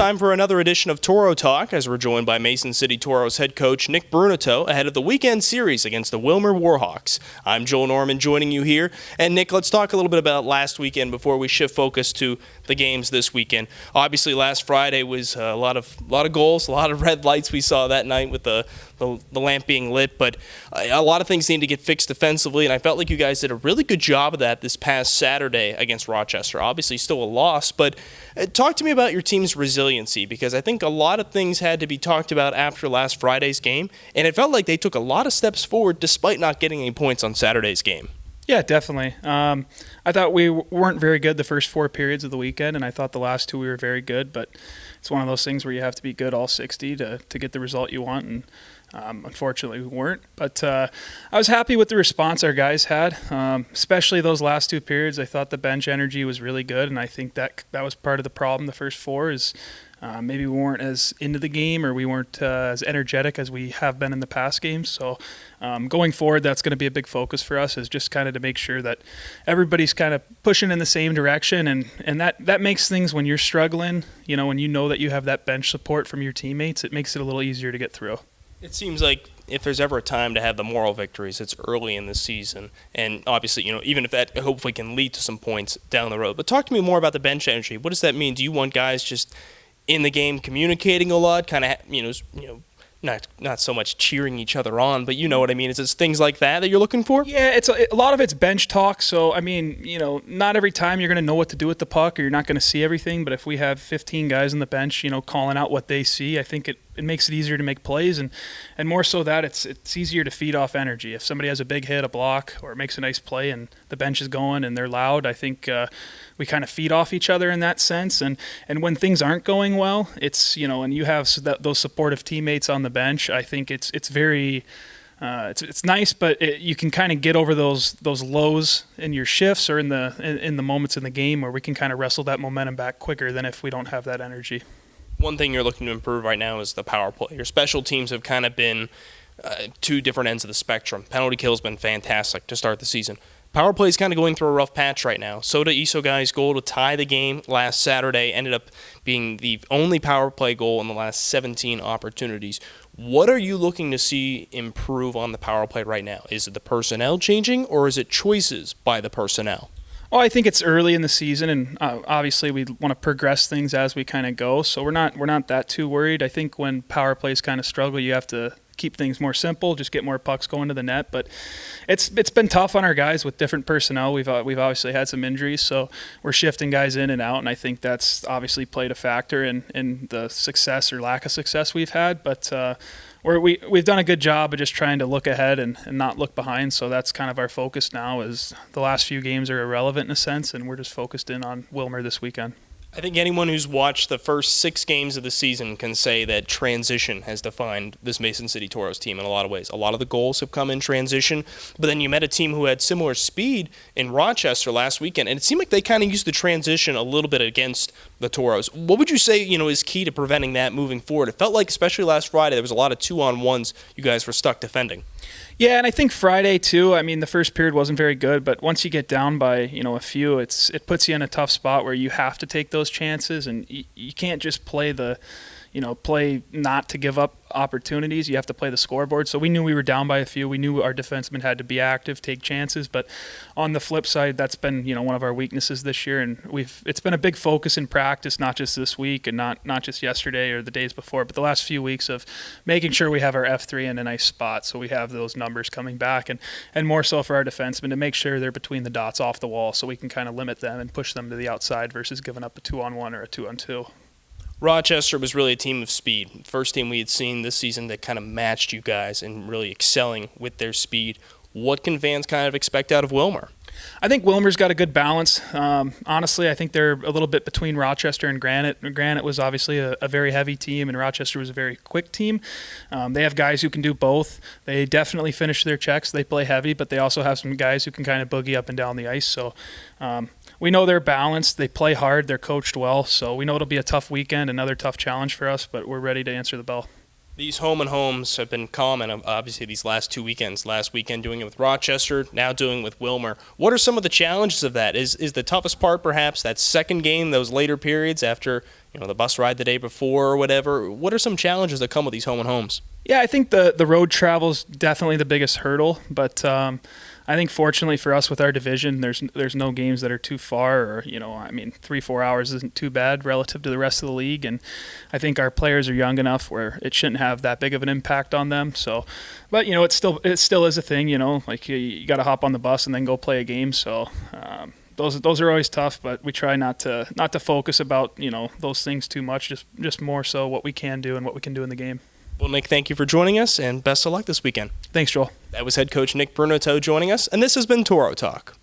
time for another edition of Toro Talk, as we're joined by Mason City Toros head coach Nick Bruneteau ahead of the weekend series against the Willmar Warhawks. I'm Joel Norman joining you here. And Nick, let's talk a little bit about last weekend before we shift focus to the games this weekend. Obviously, last Friday was a lot of goals, a lot of red lights we saw that night with the lamp being lit, but a lot of things need to get fixed defensively, and I felt like you guys did a really good job of that this past Saturday against Rochester. Obviously, still a loss, but talk to me about your team's resiliency, because I think a lot of things had to be talked about after last Friday's game, and it felt like they took a lot of steps forward despite not getting any points on Saturday's game. Yeah, definitely. I thought we weren't very good the first 4 periods of the weekend, and I thought the last 2 we were very good, but it's one of those things where you have to be good all 60 to get the result you want, and unfortunately we weren't. But I was happy with the response our guys had, especially those last 2 periods. I thought the bench energy was really good, and I think that was part of the problem the first 4 is maybe we weren't as into the game, or we weren't as energetic as we have been in the past games. So going forward, that's going to be a big focus for us, is just kind of to make sure that everybody's kind of pushing in the same direction. And that makes things, when you're struggling, when you know that you have that bench support from your teammates, it makes it a little easier to get through. It seems like if there's ever a time to have the moral victories, it's early in the season. And obviously, even if that hopefully can lead to some points down the road. But talk to me more about the bench energy. What does that mean? Do you want guys just in the game communicating a lot, kind of, not so much cheering each other on, but you know what I mean? Is it things like that you're looking for? Yeah, it's a lot of it's bench talk. So, I mean, not every time you're going to know what to do with the puck, or you're not going to see everything. But if we have 15 guys on the bench, calling out what they see, I think it makes it easier to make plays, and more so that it's easier to feed off energy. If somebody has a big hit, a block, or makes a nice play, and the bench is going and they're loud, I think we kind of feed off each other in that sense. And when things aren't going well, it's and you have those supportive teammates on the bench. I think it's very it's nice, but you can kind of get over those lows in your shifts or in the moments in the game where we can kind of wrestle that momentum back quicker than if we don't have that energy. One thing you're looking to improve right now is the power play. Your special teams have kind of been 2 different ends of the spectrum. Penalty kill has been fantastic to start the season. Power play is kind of going through a rough patch right now. Soda Isogai's goal to tie the game last Saturday ended up being the only power play goal in the last 17 opportunities. What are you looking to see improve on the power play right now? Is it the personnel changing, or is it choices by the personnel? Well, I think it's early in the season, and obviously we want to progress things as we kind of go. So we're not that too worried. I think when power plays kind of struggle, you have to keep things more simple, just get more pucks going to the net. But it's been tough on our guys with different personnel. We've obviously had some injuries, so we're shifting guys in and out, and I think that's obviously played a factor in the success or lack of success we've had. But we've done a good job of just trying to look ahead and not look behind. So that's kind of our focus now. Is the last few games are irrelevant in a sense, and we're just focused in on Willmar this weekend. I think anyone who's watched the first 6 games of the season can say that transition has defined this Mason City Toros team in a lot of ways. A lot of the goals have come in transition, but then you met a team who had similar speed in Rochester last weekend, and it seemed like they kind of used the transition a little bit against the Toros. What would you say, is key to preventing that moving forward? It felt like, especially last Friday, there was a lot of 2-on-1s you guys were stuck defending. Yeah, and I think Friday too. I mean, the first period wasn't very good, but once you get down by a few, it puts you in a tough spot where you have to take those chances, and you can't just play play not to give up opportunities. You have to play the scoreboard. So we knew we were down by a few. We knew our defensemen had to be active, take chances. But on the flip side, that's been one of our weaknesses this year, and it's been a big focus in practice, not just this week and not just yesterday or the days before, but the last few weeks of making sure we have our F3 in a nice spot, so we have those numbers coming back, and more so for our defensemen to make sure they're between the dots off the wall, so we can kind of limit them and push them to the outside versus giving up a 2-on-1 or a 2-on-2. Rochester was really a team of speed. First team we had seen this season that kind of matched you guys and really excelling with their speed. What can fans kind of expect out of Willmar? I think Willmar's got a good balance. Honestly, I think they're a little bit between Rochester and Granite. Granite was obviously a very heavy team, and Rochester was a very quick team. They have guys who can do both. They definitely finish their checks. They play heavy, but they also have some guys who can kind of boogie up and down the ice. So we know they're balanced. They play hard. They're coached well. So we know it'll be a tough weekend, another tough challenge for us, but we're ready to answer the bell. These home and homes have been common, obviously, these last 2 weekends. Last weekend doing it with Rochester, now doing it with Wilmer. What are some of the challenges of that? Is the toughest part perhaps that second game, those later periods after the bus ride the day before or whatever? What are some challenges that come with these home and homes? Yeah, I think the road travel's definitely the biggest hurdle, but I think fortunately for us with our division, there's no games that are too far, or 3-4 hours isn't too bad relative to the rest of the league, and I think our players are young enough where it shouldn't have that big of an impact on them. So, but it still is a thing, like you got to hop on the bus and then go play a game. So. Those are always tough, but we try not to focus about those things too much. Just more so what we can do and what we can do in the game. Well, Nick, thank you for joining us, and best of luck this weekend. Thanks, Joel. That was head coach Nick Bruneteau joining us, and this has been Toro Talk.